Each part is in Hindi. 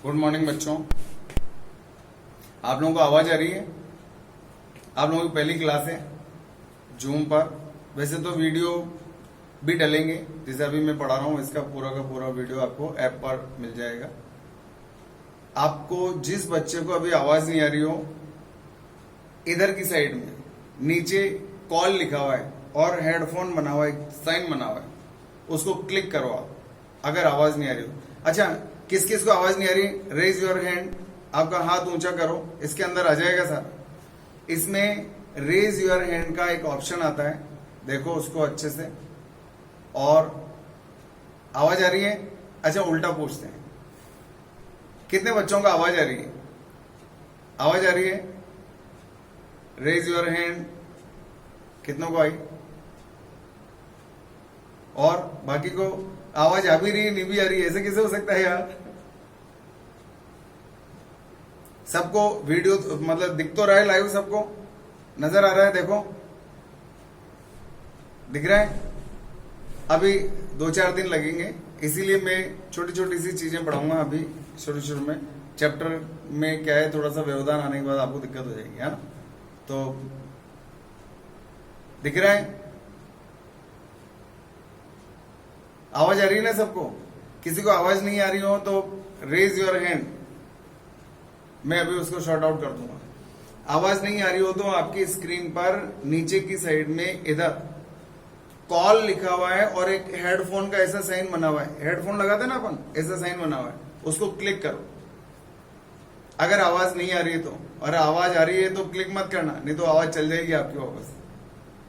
गुड मॉर्निंग बच्चों। आप लोगों को आवाज आ रही है? आप लोगों की पहली क्लास है जूम पर। वैसे तो वीडियो भी डलेंगे, जैसे अभी मैं पढ़ा रहा हूँ इसका पूरा का पूरा वीडियो आपको ऐप पर मिल जाएगा। आपको जिस बच्चे को अभी आवाज नहीं आ रही हो, इधर की साइड में नीचे कॉल लिखा हुआ है और हेडफोन बना हुआ है, साइन बना हुआ है, उसको क्लिक करो आप, अगर आवाज नहीं आ रही हो। अच्छा, किस किस को आवाज नहीं आ रही? रेज योर हैंड, आपका हाथ ऊंचा करो, इसके अंदर आ जाएगा सर। इसमें रेज योर हैंड का एक ऑप्शन आता है, देखो उसको अच्छे से। और आवाज आ रही है? अच्छा, उल्टा पूछते हैं, कितने बच्चों को आवाज आ रही है? आवाज आ रही है? Raise your hand. कितनों को आई? और बाकी को आवाज आ भी रही है, नहीं भी आ रही है? ऐसे कैसे हो सकता है यार? सबको वीडियो मतलब दिख तो रहा है, लाइव सबको नजर आ रहा है, देखो दिख रहा है। अभी 2-4 दिन लगेंगे, इसीलिए मैं छोटी छोटी सी चीजें पढ़ाऊंगा अभी शुरू में। चैप्टर में क्या है, थोड़ा सा व्यवधान आने के बाद आपको दिक्कत हो जाएगी, है ना? तो दिख रहा है? आवाज आ रही है ना सबको? किसी को आवाज नहीं आ रही हो तो रेज योर हैंड, मैं अभी उसको शॉर्ट आउट कर दूंगा। आवाज नहीं आ रही हो तो आपकी स्क्रीन पर नीचे की साइड में इधर कॉल लिखा हुआ है और एक हेडफोन का ऐसा साइन बना हुआ है, हेडफोन लगाते ना अपन, ऐसा साइन बना हुआ है, उसको क्लिक करो अगर आवाज नहीं आ रही है तो। और आवाज आ रही है तो क्लिक मत करना, नहीं तो आवाज चल जाएगी आपकी वापस।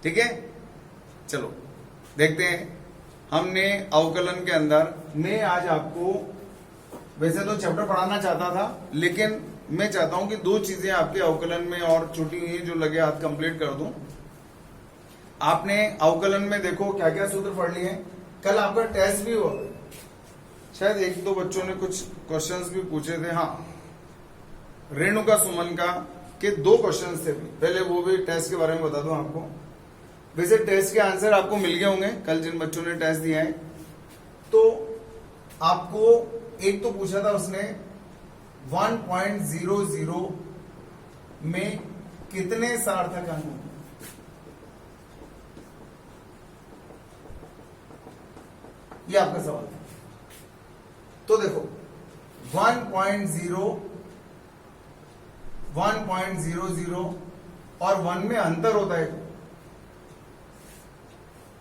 ठीक है, चलो देखते हैं। हमने अवकलन के अंदर, मैं आज आपको वैसे तो चैप्टर पढ़ाना चाहता था, लेकिन मैं चाहता हूं कि 2 चीजें आपके अवकलन में और छुट्टी हुई जो लगे हाथ कंप्लीट कर दूं। आपने अवकलन में देखो क्या क्या सूत्र पढ़ लिए। कल आपका टेस्ट भी हुआ, शायद 1-2 बच्चों ने कुछ क्वेश्चंस भी पूछे थे। हाँ, रेणुका सुमन का के 2 क्वेश्चंस थे, पहले वो भी टेस्ट के बारे में बता दूं आपको। वैसे टेस्ट के आंसर आपको मिल गए होंगे कल जिन बच्चों ने टेस्ट दिया है। तो आपको एक तो पूछा था उसने 1.00 में कितने सार्थक अंक होंगे? ये आपका सवाल था। तो देखो 1.00 और 1 में अंतर होता है।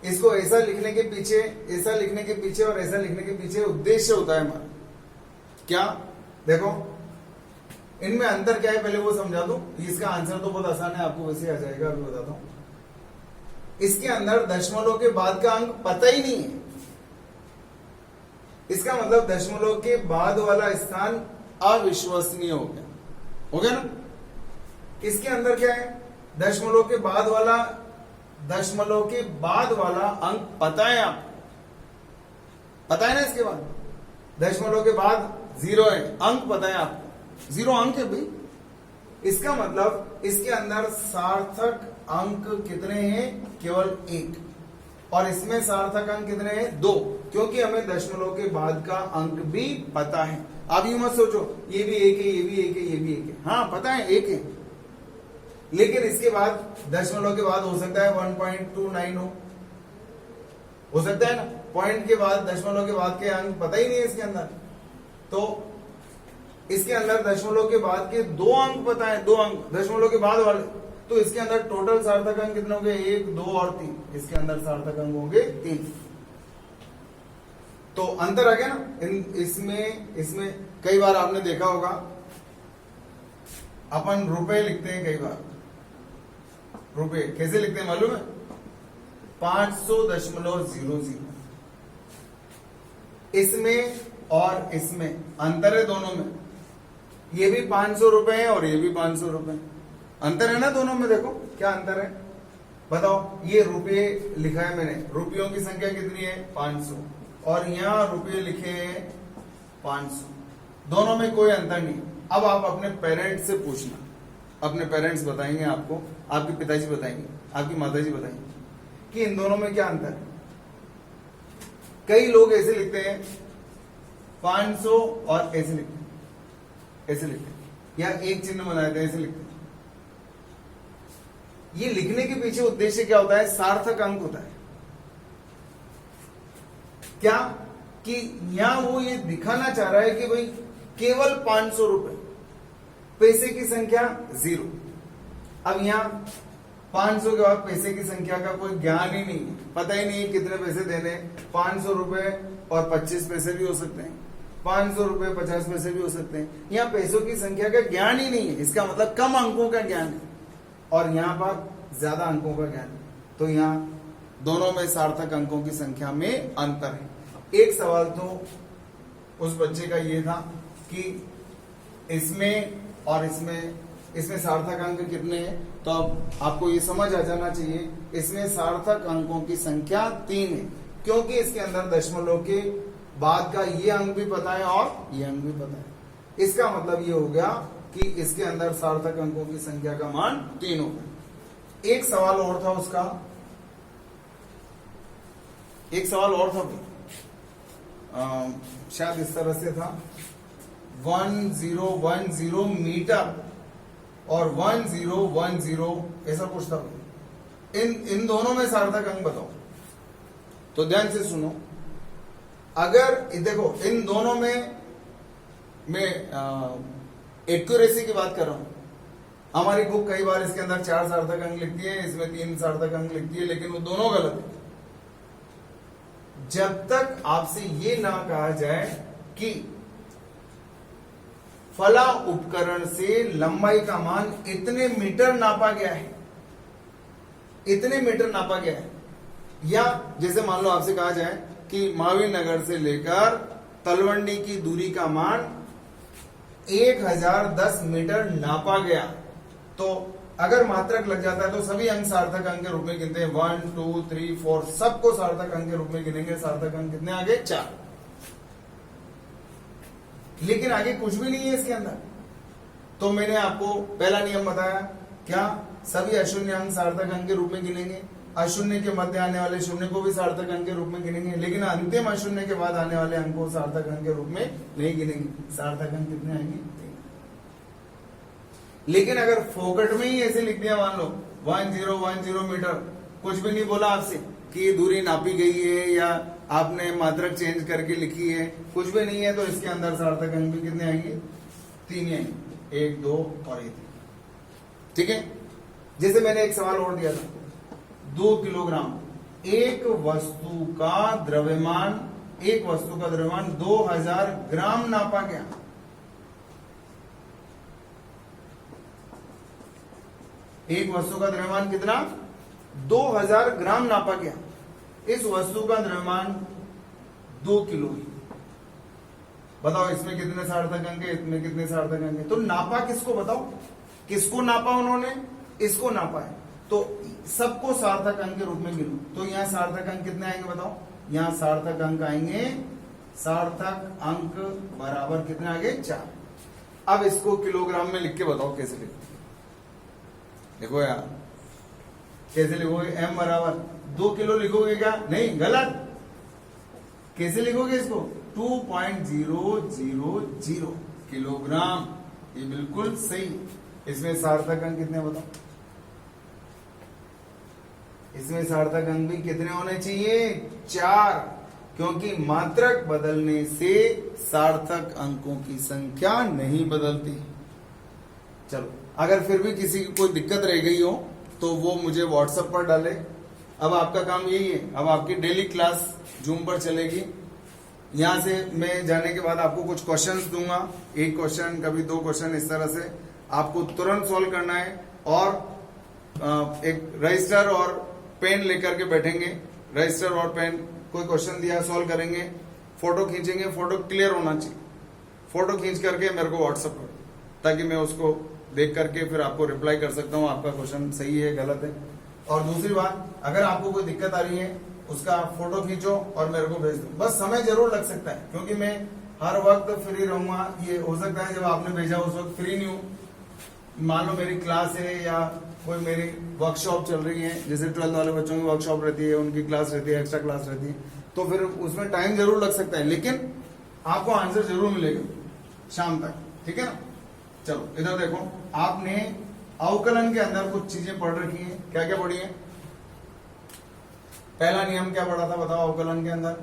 इसको ऐसा लिखने के पीछे, ऐसा लिखने के पीछे और ऐसा लिखने के पीछे उद्देश्य होता है हमारा। क्या? देखो इनमें अंतर क्या है पहले वो समझा दूं। इसका आंसर तो बहुत आसान है, आपको वैसे आ जाएगा, अभी बताता हूं। इसके अंदर दशमलव के बाद का अंक पता ही नहीं है, इसका मतलब दशमलव के बाद वाला स्थान अविश्वसनीय हो गया, हो गया ना? इसके अंदर क्या है, दशमलव के बाद वाला अंक पता है आपको, पता है ना? इसके बाद दशमलव के बाद 0 है, अंक पता है आपको, 0 अंक है भाई। इसका मतलब इसके अंदर सार्थक अंक कितने हैं? केवल 1। और इसमें सार्थक अंक कितने हैं? 2, क्योंकि हमें दशमलव के बाद का अंक भी पता है। आप यूं मत सोचो ये भी 1 है, ये भी 1 है, ये भी 1 है। हाँ पता है 1 है, लेकिन इसके बाद दशमलव के बाद हो सकता है 1.29 हो सकता है ना? पॉइंट के बाद, दशमलव के बाद के अंक पता ही नहीं है इसके अंदर। तो इसके अंदर दशमलव के बाद के 2 अंक पता है, 2 अंक दशमलव के बाद वाले। तो इसके अंदर टोटल सार्थक अंक कितने होंगे? 1, 2 और 3। इसके अंदर सार्थक अंक होंगे 3। तो अंतर आ गया ना? इसमें कई बार आपने देखा होगा अपन रुपए लिखते हैं, कई बार रुपए कैसे लिखते हैं मालूम है? 500.00। इसमें और इसमें अंतर है, दोनों में। ये भी 500 रुपए है और ये भी 500 रुपए। अंतर है ना दोनों में? देखो क्या अंतर है, बताओ। ये रुपये लिखा है मैंने, रुपयों की संख्या कितनी है? 500, और यहां रुपये लिखे हैं 500। दोनों में कोई अंतर नहीं। अब आप अपने पेरेंट्स से पूछना, अपने पेरेंट्स बताएंगे आपको, आपके पिताजी बताएंगे, आपकी माताजी बताएंगे कि इन दोनों में क्या अंतर है। कई लोग ऐसे लिखते हैं 500 और ऐसे लिखते हैं, ऐसे लिखते हैं, या एक चिन्ह बना देते हैं, ऐसे लिखते हैं। ये लिखने के पीछे उद्देश्य क्या होता है? सार्थक अंक होता है। क्या कि यहां वो ये दिखाना चाह रहा है कि भाई केवल 500 रुपए, पैसे की संख्या 0। अब यहां 500 के बाद पैसे की संख्या का कोई ज्ञान ही नहीं है, पता ही नहीं है कितने पैसे देने। 500 रुपए और 25 पैसे भी हो सकते हैं, 500 रुपए 50 पैसे भी हो सकते हैं। यहाँ पैसों की संख्या का ज्ञान ही नहीं है, इसका मतलब कम अंकों का ज्ञान है, और यहाँ पर ज्यादा अंकों का ज्ञान है। तो यहाँ दोनों में सार्थक अंकों की संख्या में अंतर है। एक सवाल तो उस बच्चे का ये था कि इसमें और इसमें सार्थक अंक कितने हैं, तो अब आपको ये समझ आ जाना चाहिए इसमें सार्थक अंकों की संख्या 3 है, क्योंकि इसके अंदर दशमलव के बाद का ये अंक भी पता है और ये अंक भी पता है। इसका मतलब ये हो गया कि इसके अंदर सार्थक अंकों की संख्या का मान 3 होगा। एक सवाल और था उसका, एक सवाल और था शायद इस तरह से था, 1010 मीटर और 1010 ऐसा कुछ था। इन दोनों में सार्थक अंक बताओ। तो ध्यान से सुनो, अगर देखो इन दोनों में मैं एक्यूरेसी की बात कर रहा हूं। हमारी बुक कई बार इसके अंदर 4 सार्थक अंक लिखती है, इसमें 3 सार्थक अंक लिखती है, लेकिन वो दोनों गलत है। जब तक आपसे ये ना कहा जाए कि फला उपकरण से लंबाई का मान इतने मीटर नापा गया है, इतने मीटर नापा गया है, या जैसे मान लो आपसे कहा जाए कि महावीर नगर से लेकर तलवंडी की दूरी का मान 1010 मीटर नापा गया, तो अगर मात्रक लग जाता है तो सभी अंक सार्थक अंक के रूप में गिनते हैं। 1 2 3 4 सबको सार्थक अंक के रूप में गिनेंगे। सार्थक अंक कितने आगे? 4। लेकिन आगे कुछ भी नहीं है इसके अंदर। तो मैंने आपको पहला नियम बताया, क्या सभी अशून्य अंक सार्थक अंक के रूप में गिनेंगे, अशून्य के मध्य आने वाले शून्य को भी सार्थक अंक के रूप में गिनेंगे, लेकिन अंतिम अशून्य के बाद आने वाले अंक को सार्थक अंक के रूप में नहीं गिनेंगे। सार्थक अंक कितने आएंगे? लेकिन अगर फोकट में ही ऐसे लिख दिया, मान लो 1010 मीटर, कुछ भी नहीं बोला आपसे कि दूरी नापी गई है या आपने मात्रक चेंज करके लिखी है, कुछ भी नहीं है, तो इसके अंदर सार्थक अंक भी कितने आएंगे? 3 ही आएंगे, 1 2 और 1। ठीक है। जैसे मैंने एक सवाल और दिया था, 2 किलोग्राम एक वस्तु का द्रव्यमान 2000 ग्राम नापा गया। एक वस्तु का द्रव्यमान कितना? 2000 ग्राम नापा गया। इस वस्तु का द्रव्यमान 2 किलो है। बताओ इसमें कितने सार्थक अंक है, इसमें कितने सार्थक अंक है। तो नापा किसको? बताओ किसको नापा उन्होंने? इसको नापा है, तो सबको सार्थक अंक के रूप में गिनो। तो यहाँ सार्थक अंक कितने आएंगे बताओ? यहाँ सार्थक अंक आएंगे, सार्थक अंक बराबर कितने आगे? 4। अब इसको किलोग्राम में लिख के बताओ कैसे लिखते। देखो यार कैसे लिखोगे? m बराबर 2 किलो लिखोगे क्या? नहीं, गलत। कैसे लिखोगे इसको? 2.000 किलोग्राम। ये बिल्कुल सही। इसमें सार्थक अंक कितने बताओ? इसमें सार्थक अंक भी कितने होने चाहिए? 4, क्योंकि मात्रक बदलने से सार्थक अंकों की संख्या नहीं बदलती। चलो, अगर फिर भी किसी की कोई दिक्कत रह गई हो तो वो मुझे व्हाट्सएप पर डाले। अब आपका काम यही है, अब आपकी डेली क्लास जूम पर चलेगी। यहां से मैं जाने के बाद आपको कुछ क्वेश्चंस दूंगा, 1 क्वेश्चन, कभी 2 क्वेश्चन, इस तरह से आपको तुरंत सॉल्व करना है। और एक रजिस्टर और पेन लेकर के बैठेंगे, रजिस्टर और पेन, कोई क्वेश्चन दिया सॉल्व करेंगे, फोटो खींचेंगे, फोटो क्लियर होना चाहिए। फोटो खींच करके मेरे को व्हाट्सएप कर, ताकि मैं उसको देख करके फिर आपको रिप्लाई कर सकता हूँ आपका क्वेश्चन सही है गलत है। और दूसरी बात, अगर आपको कोई दिक्कत आ रही है उसका फोटो खींचो और मेरे को भेज दो। बस समय जरूर लग सकता है, क्योंकि मैं हर वक्त फ्री रहूंगा। ये हो सकता है जब आपने भेजा उस वक्त फ्री नहीं हूँ, मान लो मेरी क्लास है या कोई मेरी वर्कशॉप चल रही है, जैसे 12th वाले बच्चों की वर्कशॉप रहती है, उनकी क्लास रहती है, एक्स्ट्रा क्लास रहती है, तो फिर उसमें टाइम जरूर लग सकता है, लेकिन आपको आंसर जरूर मिलेगा शाम तक। ठीक है ना? चलो इधर देखो, आपने अवकलन के अंदर कुछ चीजें पढ़ रखी है। क्या क्या पढ़ी है? पहला नियम क्या पढ़ा था बताओ अवकलन के अंदर?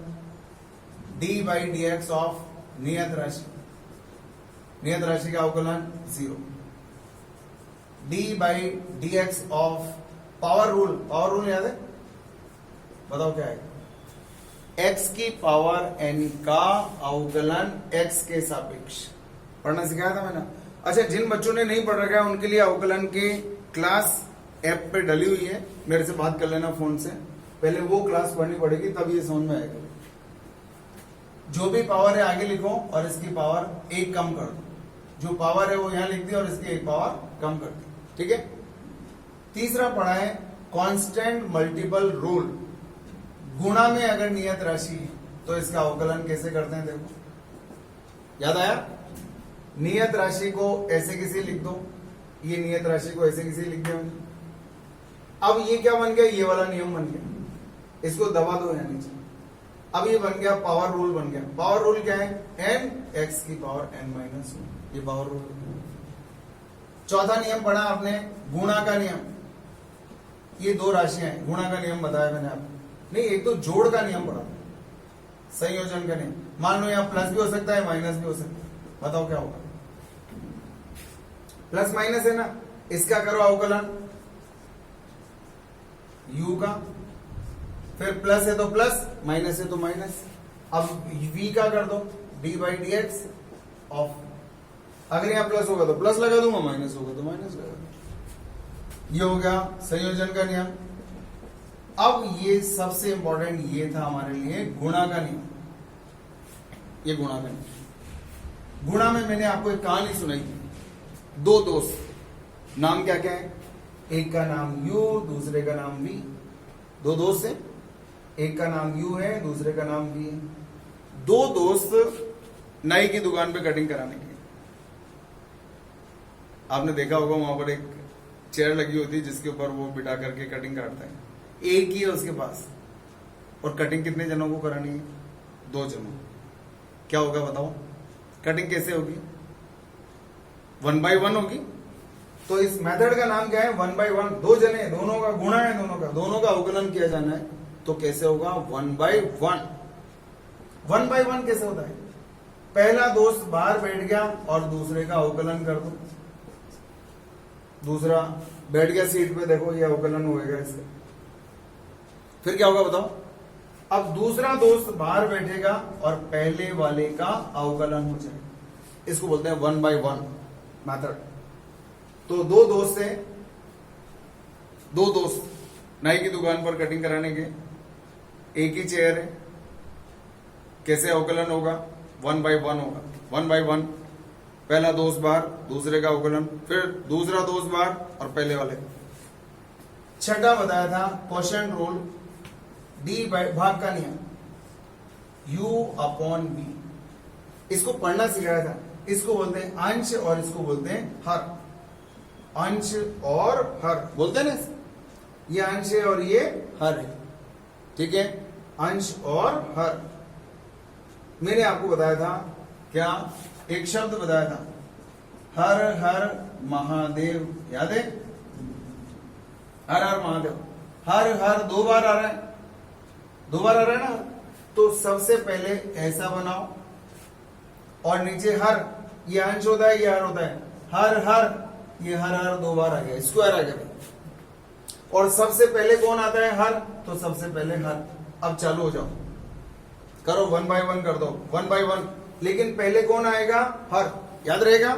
D by D x of नियत राशि, नियत राशि का अवकलन 0। D by D x of power rule, power rule याद है? बताओ क्या है? x की पावर n का अवकलन x के सापेक्ष पढ़ना सिखाया था मैंने। अच्छा, जिन बच्चों ने नहीं पढ़ रखा है उनके लिए अवकलन की क्लास ऐप पे डली हुई है, मेरे से बात कर लेना फोन से, पहले वो क्लास पढ़नी पड़ेगी तब ये समझ में आएगा। जो भी पावर है आगे लिखो और इसकी पावर 1 कम कर दो, जो पावर है वो यहां लिख दी और इसकी 1 पावर कम कर दी, ठीक है। तीसरा पढ़ा है कांस्टेंट मल्टीपल रूल, गुणा में अगर नियत राशि है तो इसका अवकलन कैसे करते हैं देखो, याद आया? नियत राशि को ऐसे किसी लिख दो, ये नियत राशि को ऐसे किसी लिख दो। अब ये क्या बन गया? ये वाला नियम बन गया, इसको दबा दो यहां नीचे। अब ये बन गया पावर रूल बन गया। पावर रूल क्या है? n x की पावर n माइनस 1, ये पावर रूल। चौथा नियम पढ़ा आपने गुणा का नियम, ये दो राशियां हैं, गुणा का नियम बताया मैंने आपको। नहीं, एक तो जोड़ का नियम पढ़ा, संयोजन का नियम। मान लो यहां प्लस भी हो सकता है माइनस भी हो सकता है, बताओ क्या होगा? प्लस माइनस है ना, इसका करो अवकलन u का, फिर प्लस है तो प्लस, माइनस है तो माइनस। अब v का कर दो d by D x of, अगर यहां प्लस होगा तो प्लस लगा दूंगा, माइनस होगा तो माइनस लगा दूंगा। ये हो गया संयोजन का नियम। अब ये सबसे इंपॉर्टेंट ये था हमारे लिए गुणा का नियम, ये गुणा का नियम। गुणा में मैंने आपको एक कहानी सुनाई थी, दो दोस्त, नाम क्या क्या है? एक का नाम यू, दूसरे का नाम वी। दो दोस्त हैं, एक का नाम यू है, दूसरे का नाम वी है। दो दोस्त नाई की दुकान पे कटिंग कराने के लिए, आपने देखा होगा वहां पर एक चेयर लगी होती है जिसके ऊपर वो बिठा करके कटिंग काटता है। एक ही है उसके पास, और कटिंग कितने जनों को करानी है? 2 जनों। क्या होगा बताओ? कटिंग कैसे होगी? 1 बाई 1 होगी। तो इस मेथड का नाम क्या है? 1 बाई 1। 2 जने, दोनों का गुणा है, दोनों का अवकलन किया जाना है, तो कैसे होगा? 1 बाई 1। 1 बाई 1 कैसे होता है? पहला दोस्त बाहर बैठ गया और दूसरे का अवकलन कर दो। दूसरा बैठ गया सीट पे, देखो ये अवकलन होएगा इसका। फिर क्या होगा बताओ? अब दूसरा दोस्त बाहर बैठेगा और पहले वाले का अवकलन हो जाएगा, इसको बोलते हैं 1 बाई 1 मेथड। तो दो दोस्त है, दो दोस्त नाई की दुकान पर कटिंग कराने के, एक ही चेयर है, कैसे अवकलन होगा? 1 बाई 1 होगा। 1 बाई 1, पहला दोस्त बाहर, दूसरे का अवकलन, फिर दूसरा दोस्त बाहर और पहले वाले। छठा बताया था क्वोशिएंट रूल, डी बाई भाग का नियम, u अपॉन b। इसको पढ़ना सिखाया था, इसको बोलते हैं अंश और इसको बोलते हैं हर। अंश और हर बोलते हैं ना, ये अंश है और ये हर है, ठीक है? अंश और हर। मैंने आपको बताया था क्या? एक शब्द बताया था, हर हर महादेव, याद है? हर हर महादेव, हर हर 2 बार आ रहा है, 2 बार आ रहा है ना। तो सबसे पहले ऐसा बनाओ और नीचे हर, ये अंश होता है, ये हर होता है। हर हर, ये हर हर 2 बार आ गया, स्क्वायर आ गया। और सबसे पहले कौन आता है? हर, तो सबसे पहले हर। अब चालू हो जाओ, करो 1 बाई 1 कर दो, 1 बाई 1। लेकिन पहले कौन आएगा? हर, याद रहेगा?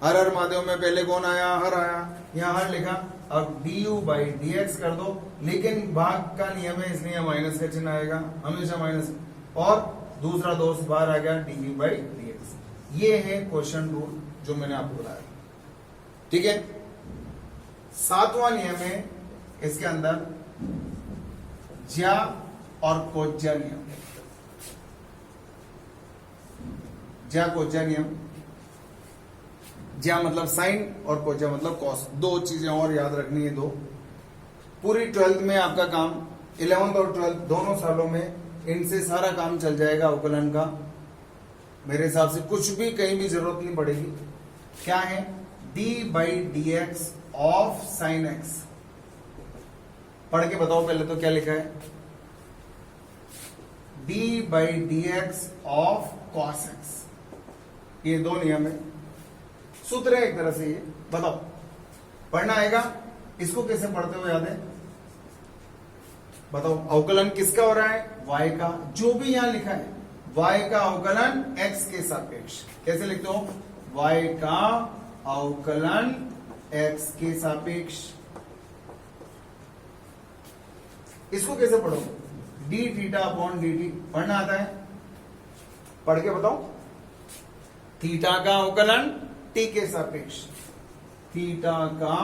हर हर महादेव में पहले कौन आया? हर आया, यहां हर लिखा। अब du बाई डी एक्स कर दो, लेकिन भाग का नियम है इसलिए माइनस का चिन्ह आएगा, हमेशा माइनस। और दूसरा दोस्त बाहर आ गया, डी बाई डी एक्स। ये है क्वोशिएंट रूल जो मैंने आपको बताया, ठीक है? 7वां नियम है इसके अंदर ज्या और कोज्या नियम। ज्या कोज्या नियम, ज्या मतलब साइन और कोज्या मतलब कॉस। 2 चीजें और याद रखनी है, 2। पूरी 12th में आपका काम, 11th और 12th दोनों सालों में इनसे सारा काम चल जाएगा अवकलन का। मेरे हिसाब से कुछ भी कहीं भी जरूरत नहीं पड़ेगी। क्या है? d/dx of sine x. पढ़ के बताओ पहले तो क्या लिखा है, d/dx ऑफ cos x। ये दो नियम है, सूत्र है एक तरह से। ये बताओ पढ़ना आएगा, इसको कैसे पढ़ते हो याद है? बताओ अवकलन किसका हो रहा है? y का। जो भी यहां लिखा है y का अवकलन x के सापेक्ष। कैसे लिखते हो? y का अवकलन x के सापेक्ष। इसको कैसे पढ़ोगे? d theta upon dt। पढ़ना आता है? पढ़ के बताओ। थीटा का अवकलन t के सापेक्ष, थीटा का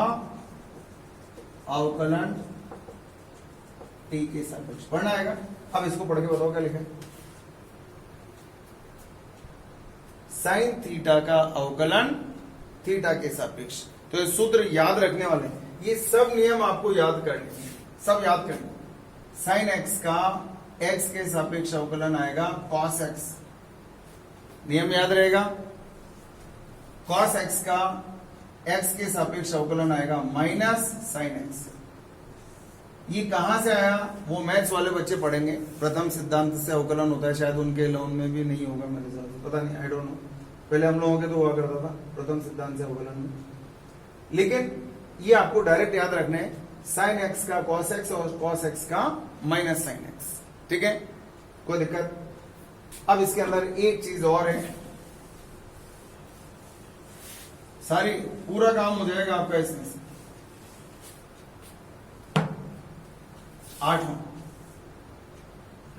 अवकलन t के सापेक्ष। पढ़ना आएगा? अब इसको पढ़ के बताओ क्या लिखा है। साइन थीटा का अवकलन थीटा के सापेक्ष। तो ये सूत्र याद रखने वाले हैं, ये सब नियम आपको याद करने हैं, सब याद करने। साइन एक्स का एक्स के सापेक्ष अवकलन आएगा कॉस एक्स, नियम याद रहेगा। कॉस एक्स का एक्स के सापेक्ष अवकलन आएगा माइनस साइन एक्स। ये कहां से आया वो मैथ्स वाले बच्चे पढ़ेंगे। प्रथम सिद्धांत से अवकलन होता है, शायद उनके लोन में भी नहीं होगा मेरे साथ, पता नहीं, आई डोंट नो। पहले हम लोगों के तो हुआ करता था प्रथम सिद्धांत से अवकलन में, लेकिन ये आपको डायरेक्ट याद रखना है, साइन एक्स का कॉस एक्स और कॉस एक्स का माइनस साइन एक्स। ठीक है, कोई दिक्कत? अब इसके अंदर एक चीज और है, सारी पूरा काम हो जाएगा आपका इसमें से। 8वां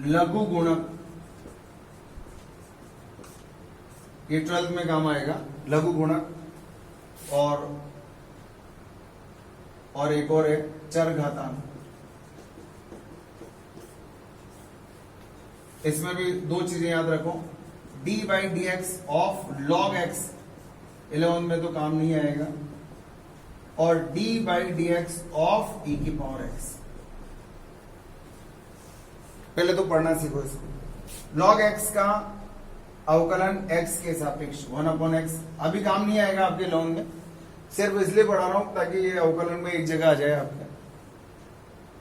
लघु गुणक, ये 12th में काम आएगा। लघु गुणक और एक और है चर घातांक। इसमें भी दो चीजें याद रखो, d/dx ऑफ log x 11 में तो काम नहीं आएगा, और d/dx ऑफ e की पावर x। पहले तो पढ़ना सीखो इसको। log x का अवकलन x के सापेक्ष 1/x। अभी काम नहीं आएगा आपके लोन में, सिर्फ इसलिए पढ़ा रहा हूं ताकि ये अवकलन में एक जगह आ जाए आपका,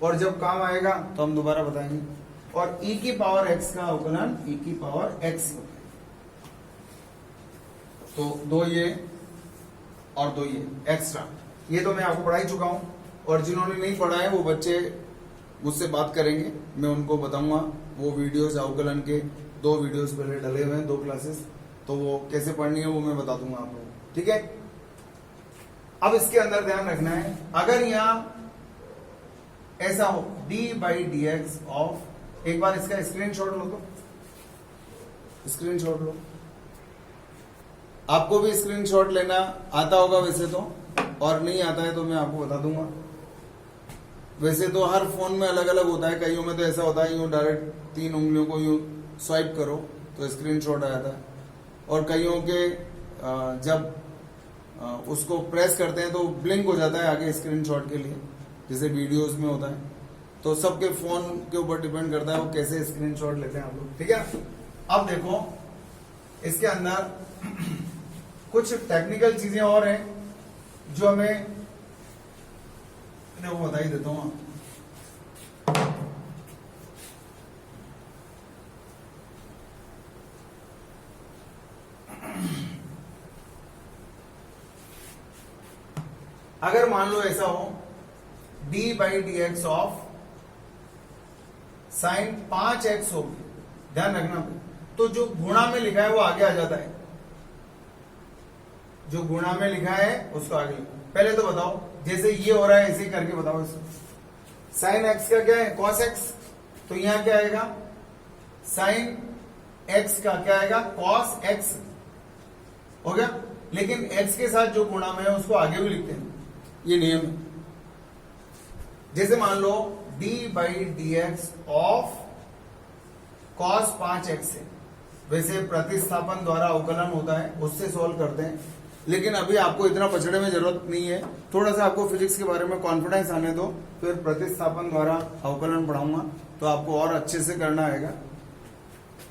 और जब काम आएगा तो हम दोबारा बताएंगे। और e की पावर x का अवकलन e की पावर x होता है। तो दो ये और दो ये एक्स्ट्रा, ये तो मैं आपको पढ़ा ही चुका हूं, और जिन्होंने नहीं पढ़ा है वो बच्चे मुझसे बात करेंगे, मैं उनको बताऊंगा। वो वीडियोस अवकलन के 2 वीडियोस पहले डले हुए हैं, 2 क्लासेस, तो वो कैसे पढ़नी है वो मैं बता दूंगा आप लोगों। ठीक है, अब इसके अंदर ध्यान रखना है, अगर यहां ऐसा हो d/dx ऑफ, एक बार इसका स्क्रीनशॉट लो, तो स्क्रीनशॉट लो। आपको भी स्क्रीनशॉट लेना आता होगा वैसे तो, और नहीं आता है तो मैं आपको बता दूंगा। वैसे तो हर फोन में अलग अलग होता है, कईयों में तो ऐसा होता है यूं डायरेक्ट 3 उंगलियों को यूं स्वाइप करो तो स्क्रीनशॉट आ जाता है, और कईयों के जब उसको प्रेस करते हैं तो ब्लिंक हो जाता है आगे स्क्रीनशॉट के लिए, जैसे वीडियोस में होता है। तो सबके फोन के ऊपर डिपेंड करता है वो कैसे स्क्रीनशॉट लेते हैं आप लोग। ठीक है, अब देखो इसके अंदर कुछ टेक्निकल चीजें और हैं जो हमें, वो बता ही देता हूं। अगर मान लो ऐसा हो d/dx ऑफ साइन 5x हो, ध्यान रखना, तो जो गुणा में लिखा है वो आगे आ जाता है, जो गुणा में लिखा है उसको आगे लिखो। पहले तो बताओ, जैसे ये हो रहा है ऐसे करके बताओ इसको। साइन एक्स का क्या है? कॉस एक्स, तो यहां क्या आएगा? साइन एक्स का क्या आएगा? कॉस एक्स हो गया। लेकिन एक्स के साथ जो गुणा में है उसको आगे भी लिखते हैं, ये नियम है। जैसे मान लो d/dx ऑफ cos 5x है, वैसे प्रतिस्थापन द्वारा अवकलन होता है, उससे सॉल्व करते हैं। लेकिन अभी आपको इतना पछड़े में जरूरत नहीं है, थोड़ा सा आपको फिजिक्स के बारे में कॉन्फिडेंस आने दो, फिर प्रतिस्थापन द्वारा अवकलन पढ़ाऊंगा तो आपको और अच्छे से करना आएगा।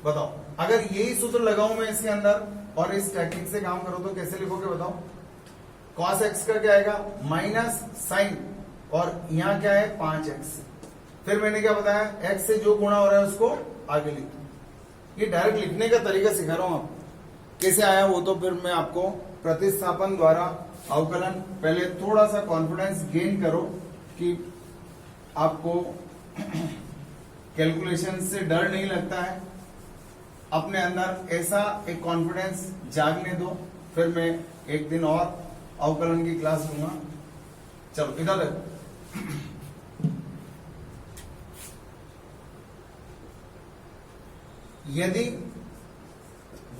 बताओ, अगर यही सूत्र लगाऊं मैं इसके अंदर और इस टेक्निक से काम करो तो कैसे लिखोगे बताओ? cos x का क्या आएगा माइनस साइन, और यहां क्या है 5x। फिर मैंने क्या बताया, x से जो गुणा हो रहा है उसको आगे लिख दो। ये डायरेक्ट लिखने का तरीका सिखा रहा हूं आपको, कैसे आया वो तो फिर मैं आपको प्रतिस्थापन द्वारा अवकलन, पहले थोड़ा सा कॉन्फिडेंस गेन करो कि आपको कैलकुलेशन से डर नहीं लगता है, अपने अंदर ऐसा एक कॉन्फिडेंस जागने दो। फिर मैं एक दिन और अवकलन की क्लास लूंगा। चलो इधर देखो, यदि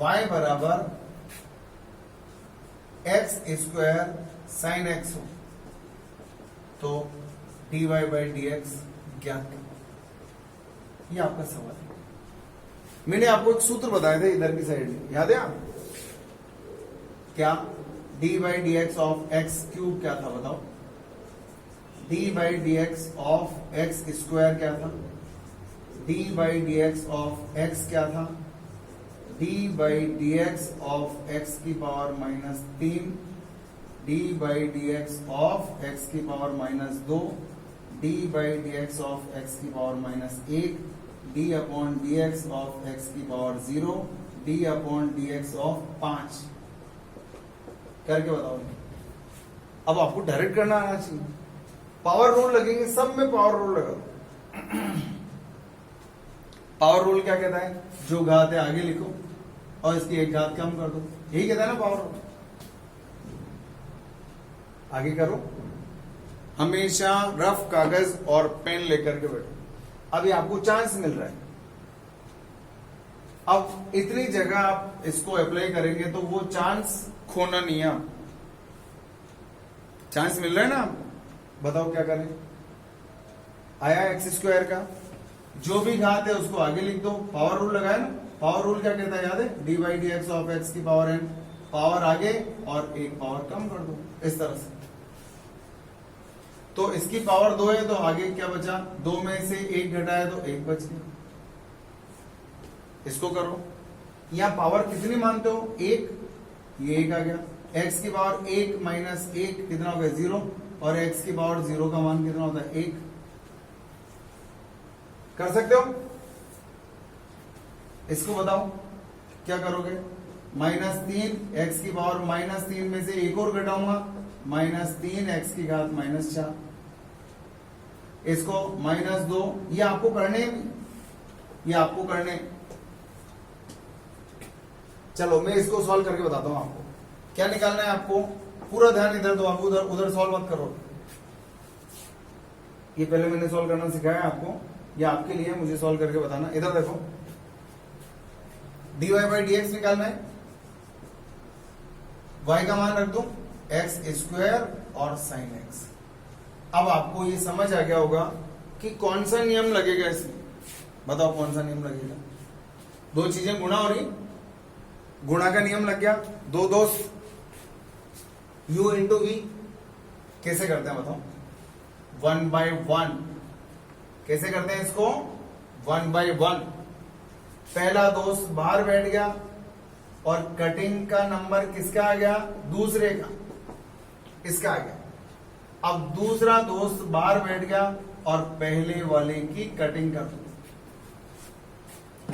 y बराबर एक्स स्क्वायर साइन एक्स हो तो dy बाई डी एक्स ज्ञात करो। ये आपका सवाल है। मैंने आपको एक सूत्र बताया था इधर की साइड में, याद है आप क्या, d by D x of x cube क्या था बताओ, d by D x of x square क्या था, d by D x of x क्या था, d by D x of x की power minus 3, d by D x of x की power minus 2, d by D x of x की power minus 1, d upon d x of x की power 0, D upon d x of 5 करके बताओ। अब आपको डायरेक्ट करना आना चाहिए, पावर रूल लगेंगे, सब में पावर रूल लगा। पावर रूल क्या कहता है, जो घात है आगे लिखो और इसकी एक घात कम कर दो, यही कहता है ना पावर रूल। आगे करो, हमेशा रफ कागज और पेन लेकर के बैठो। अभी आपको चांस मिल रहा है, अब इतनी जगह आप इसको अप्लाई करेंगे तो वो चांस खोना नहीं है। चांस मिल रहा है ना, बताओ क्या करें। आया एक्स स्क्वायर का जो भी घात है उसको आगे लिख दो, पावर रूल लगाया ना। पावर रूल क्या कहता है याद है, d by D x of x की पावर एन, पावर आगे और एक पावर कम कर दो, इस तरह से। तो इसकी पावर 2 है तो आगे क्या बचा, 2 में से 1 घटाया तो 1 बच गया। इसको करो, यहां पावर कितनी मानते हो, 1, ये 1 आ गया। x की पावर 1 माइनस 1 कितना हो गया 0, और x की पावर 0 का मान कितना होता है 1। कर सकते हो, इसको बताओ क्या करोगे, -3 x की पावर -3 में से 1 और घटाऊंगा, -3 x की घात -4, इसको -2, ये आपको करने, ये आपको करने। चलो मैं इसको सॉल्व करके बताता हूं आपको क्या निकालना है। आपको पूरा ध्यान इधर दो, आप उधर उधर सॉल्व मत करो। ये पहले मैंने सॉल्व करना सिखाया आपको, ये आपके लिए मुझे सॉल्व करके बताना। इधर देखो, dy बाई डी एक्स निकालना है, y का मान रख दो एक्स स्क्वायर और साइन एक्स। अब आपको ये समझ आ गया होगा कि कौन सा नियम लगेगा इसमें, बताओ कौन सा नियम लगेगा। दो चीजें गुणा हो रही, गुणा का नियम लग गया, दो दोस्त u इंटू वी, कैसे करते हैं बताओ, 1/1 कैसे करते हैं इसको, 1/1। पहला दोस्त बाहर बैठ गया और कटिंग का नंबर किसका आ गया, दूसरे का, इसका आ गया। अब दूसरा दोस्त बाहर बैठ गया और पहले वाले की कटिंग कर दो,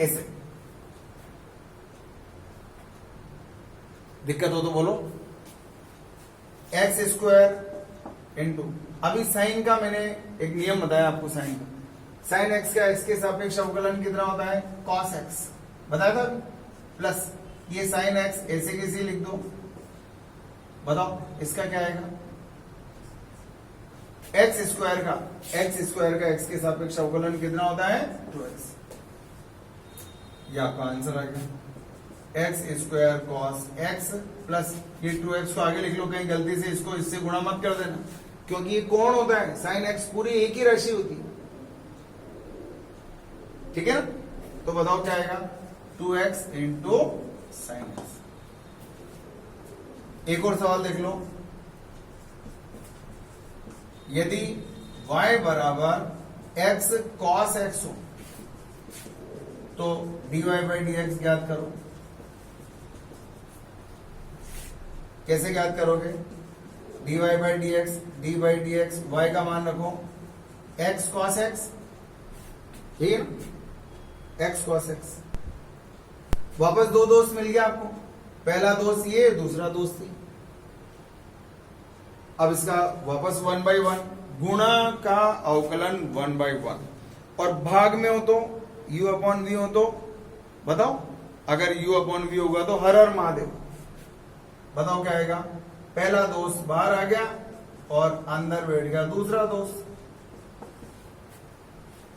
ऐसे। दिक्कत हो तो बोलो। एक्स स्क्वायर इंटू, अभी साइन का मैंने एक नियम बताया आपको, साइन का, साइन एक्स का एक्स के सापेक्ष अवकलन कितना होता है, कॉस एक्स बताया था, प्लस ये साइन एक्स ऐसे कैसे लिख दो, बताओ इसका क्या आएगा, एक्स स्क्वायर का एक्स के सापेक्ष अवकलन कितना होता है 2x। ये आपका आंसर आ गया, x square cos x plus ये 2x को आगे लिख लो, कहीं गलती से इसको इससे गुणा मत कर देना, क्योंकि ये कोण होता है, साइन एक्स पूरी एक ही राशि होती है, ठीक है ना। तो बताओ क्या आएगा, 2x इंटू साइन एक्स। एक और सवाल देख लो, यदि y बराबर x cos x हो तो dy बाई डी एक्स ज्ञात करो। कैसे ज्ञात करोगे, dy by D X, D by D X, Y का मान रखो x cos x, ठीक है ना, x cos x। वापस दो दोस्त मिल गया आपको, पहला दोस्त ये, दूसरा दोस्त ये। अब इसका वापस 1/1, गुणा का अवकलन 1/1, और भाग में हो तो u अपॉन v हो तो बताओ, अगर u अपॉन v होगा तो हर हर महादेव, बताओ क्या आएगा। पहला दोस्त बाहर आ गया और अंदर बैठ गया दूसरा दोस्त,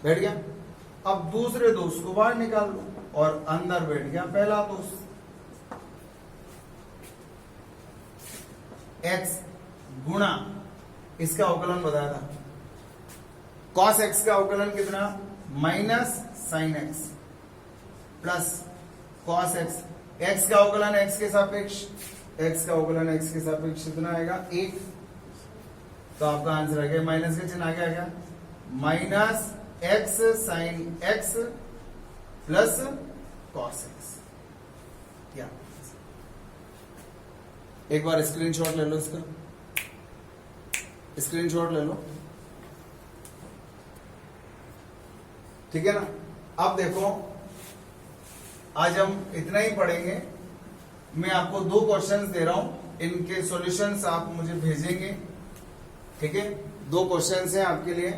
बैठ गया। अब दूसरे दोस्त को बाहर निकाल लो और अंदर बैठ गया पहला दोस्त। x गुणा इसका अवकलन बताया था, cos x का अवकलन कितना, minus sine x plus cos x, x का अवकलन x के सापेक्ष, x का अवकलन x के सापेक्ष कितना आएगा 1, तो आपका आंसर आ गया, माइनस का चिन्ह आगे आ गया, minus x sine x plus cos x। क्या एक बार स्क्रीनशॉट ले लो, इसका स्क्रीनशॉट ले लो, ठीक है ना। अब देखो, आज हम इतना ही पढ़ेंगे। मैं आपको 2 क्वेश्चंस दे रहा हूं, इनके सॉल्यूशंस आप मुझे भेजेंगे, ठीक है। 2 क्वेश्चंस हैं आपके लिए,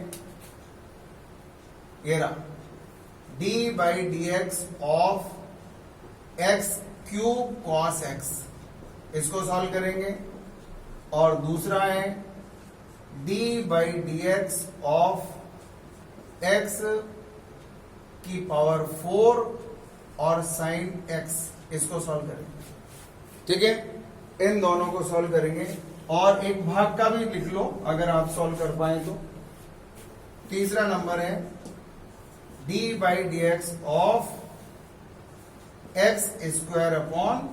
ये रहा, D by D x of x cube cos x, इसको सॉल्व करेंगे। और दूसरा है d by D x of x की पावर 4 और साइन एक्स, इसको सॉल्व करेंगे, ठीक है। इन दोनों को सॉल्व करेंगे और एक भाग का भी लिख लो अगर आप सॉल्व कर पाए तो। तीसरा नंबर है d by D x of x square upon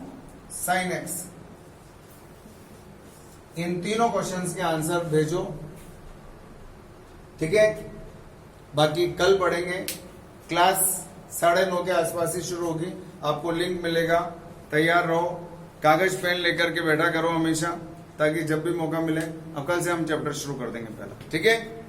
sine x. इन तीनों क्वेश्चंस के आंसर भेजो, ठीक है। बाकी कल पढ़ेंगे, क्लास 9:30 के आसपास ही शुरू होगी, आपको लिंक मिलेगा, तैयार रहो, कागज पेन लेकर के बैठा करो हमेशा, ताकि जब भी मौका मिले। अब कल से हम चैप्टर शुरू कर देंगे पहला, ठीक है।